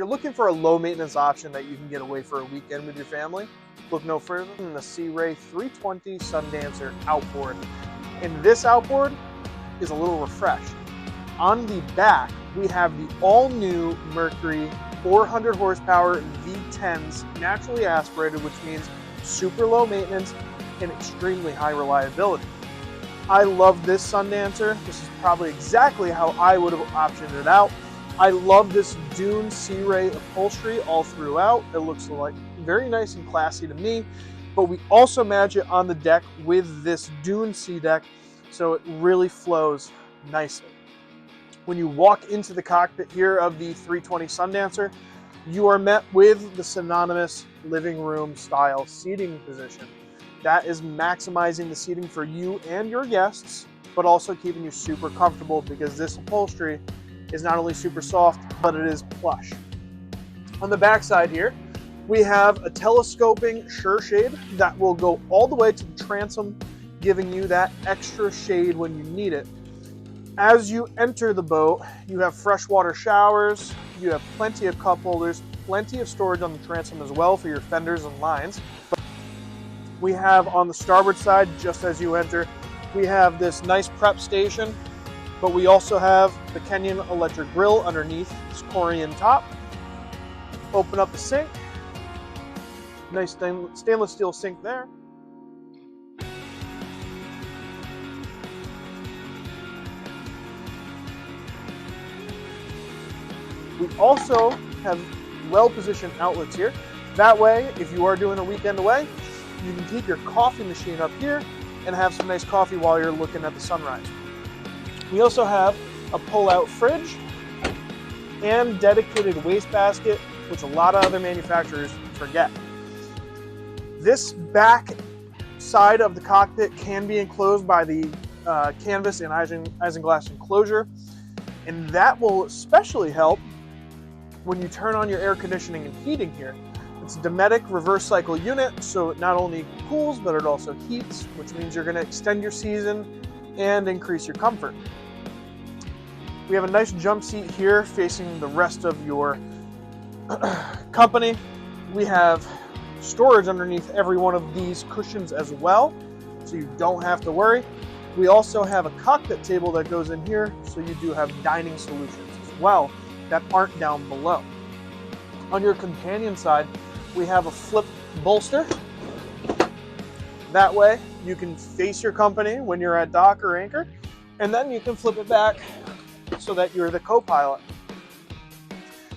you're looking for a low maintenance option that you can get away for a weekend with your family, look no further than the Sea Ray 320 Sundancer Outboard. And this outboard is a little refreshed. On the back, we have the all-new Mercury 400 horsepower V10s naturally aspirated, which means super low maintenance and extremely high reliability. I love this Sundancer. This is probably exactly how I would have optioned it out. I love this Dune Sea Ray upholstery all throughout. It looks like very nice and classy to me, but we also match it on the deck with this Dune Sea deck, so it really flows nicely. When you walk into the cockpit here of the 320 Sundancer, you are met with the synonymous living room style seating position. That is maximizing the seating for you and your guests, but also keeping you super comfortable because this upholstery is not only super soft, but it is plush. On the back side here, we have a telescoping sure shade that will go all the way to the transom, giving you that extra shade when you need it. As you enter the boat, you have freshwater showers, you have plenty of cup holders, plenty of storage on the transom as well for your fenders and lines. We have on the starboard side, just as you enter, we have this nice prep station, but we also have the Kenyan electric grill underneath this Korean top. Open up the sink, nice stainless steel sink there. We also have well-positioned outlets here. That way, if you are doing a weekend away, you can keep your coffee machine up here and have some nice coffee while you're looking at the sunrise. We also have a pull-out fridge and dedicated wastebasket, which a lot of other manufacturers forget. This back side of the cockpit can be enclosed by the canvas and isinglass enclosure, and that will especially help when you turn on your air conditioning and heating here. It's a Dometic reverse cycle unit, so it not only cools, but it also heats, which means you're going to extend your season and increase your comfort. We have a nice jump seat here facing the rest of your company. We have storage underneath every one of these cushions as well, so you don't have to worry. We also have a cockpit table that goes in here, so you do have dining solutions as well that aren't down below. On your companion side, we have a flip bolster. That way you can face your company when you're at dock or anchor, and then you can flip it back so that you're the co-pilot.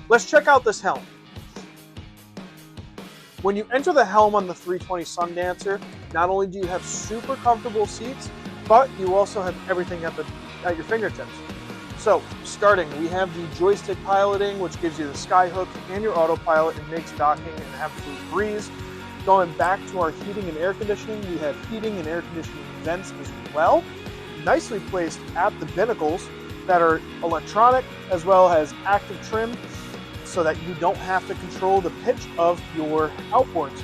Let's check out this helm. When you enter the helm on the 320 Sundancer, not only do you have super comfortable seats, but you also have everything at your fingertips. So, starting, we have the joystick piloting, which gives you the skyhook and your autopilot and makes docking an absolute breeze. Going back to our heating and air conditioning, we have heating and air conditioning vents as well, nicely placed at the binnacles that are electronic as well as active trim, so that you don't have to control the pitch of your outboards.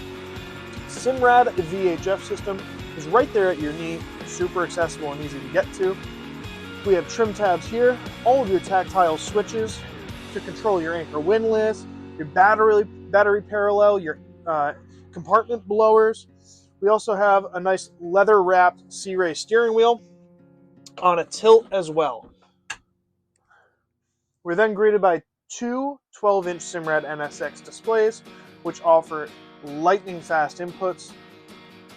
Simrad VHF system is right there at your knee, super accessible and easy to get to. We have trim tabs here, all of your tactile switches to control your anchor windlass, your battery parallel, your compartment blowers. We also have a nice leather-wrapped Sea Ray steering wheel on a tilt as well. We're then greeted by two 12-inch Simrad NSX displays, which offer lightning-fast inputs.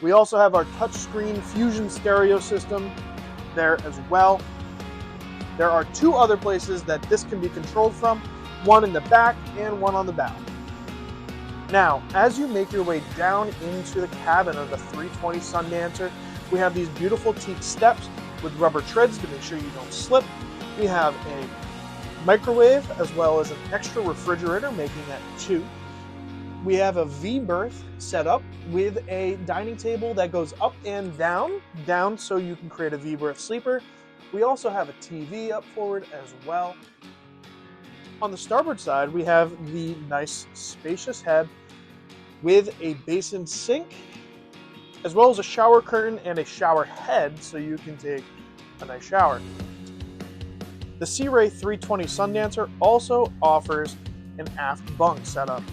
We also have our touchscreen Fusion stereo system there as well. There are two other places that this can be controlled from, one in the back and one on the bow. Now, as you make your way down into the cabin of the 320 Sundancer, we have these beautiful teak steps with rubber treads to make sure you don't slip. We have a microwave as well as an extra refrigerator, making that two. We have a V berth set up with a dining table that goes up and down so you can create a V berth sleeper. We also have a TV up forward as well. On the starboard side, we have the nice spacious head with a basin sink, as well as a shower curtain and a shower head so you can take a nice shower. The Sea Ray 320 Sundancer also offers and aft bunk setup.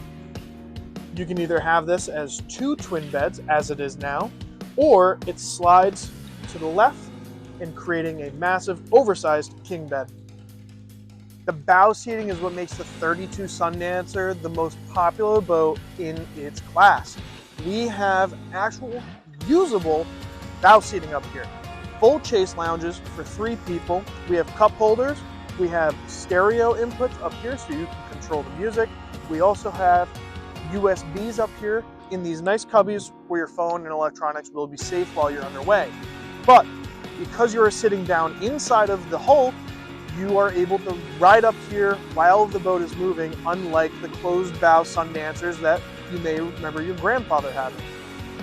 You can either have this as 2 twin beds, as it is now, or it slides to the left and creating a massive oversized king bed. The bow seating is what makes the 32 Sundancer the most popular boat in its class. We have actual usable bow seating up here. Full chase lounges for 3 people. We have cup holders. We have stereo inputs up here so you can control the music. We also have USBs up here in these nice cubbies where your phone and electronics will be safe while you're underway. But because you are sitting down inside of the hull, you are able to ride up here while the boat is moving, unlike the closed bow Sundancers that you may remember your grandfather having.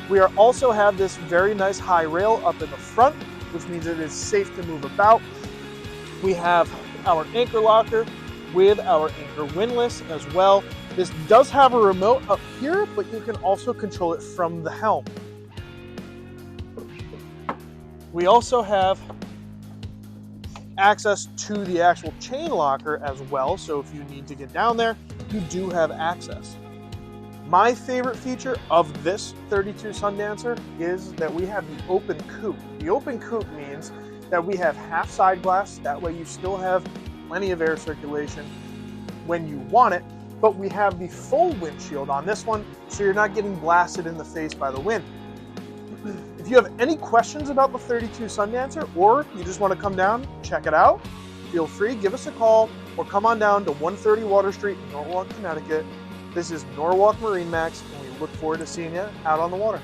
We also have this very nice high rail up in the front, which means it is safe to move about. We have our anchor locker with our anchor windlass as well. This does have a remote up here, but you can also control it from the helm. We also have access to the actual chain locker as well, so if you need to get down there, you do have access. My favorite feature of this 32 Sundancer is that we have the open coupe. The open coupe means that we have half side glass, that way you still have plenty of air circulation when you want it, but we have the full windshield on this one, so you're not getting blasted in the face by the wind. If you have any questions about the 32 Sundancer, or you just want to come down, check it out, feel free, give us a call, or come on down to 130 Water Street in Norwalk, Connecticut. This is Norwalk MarineMax, and we look forward to seeing you out on the water.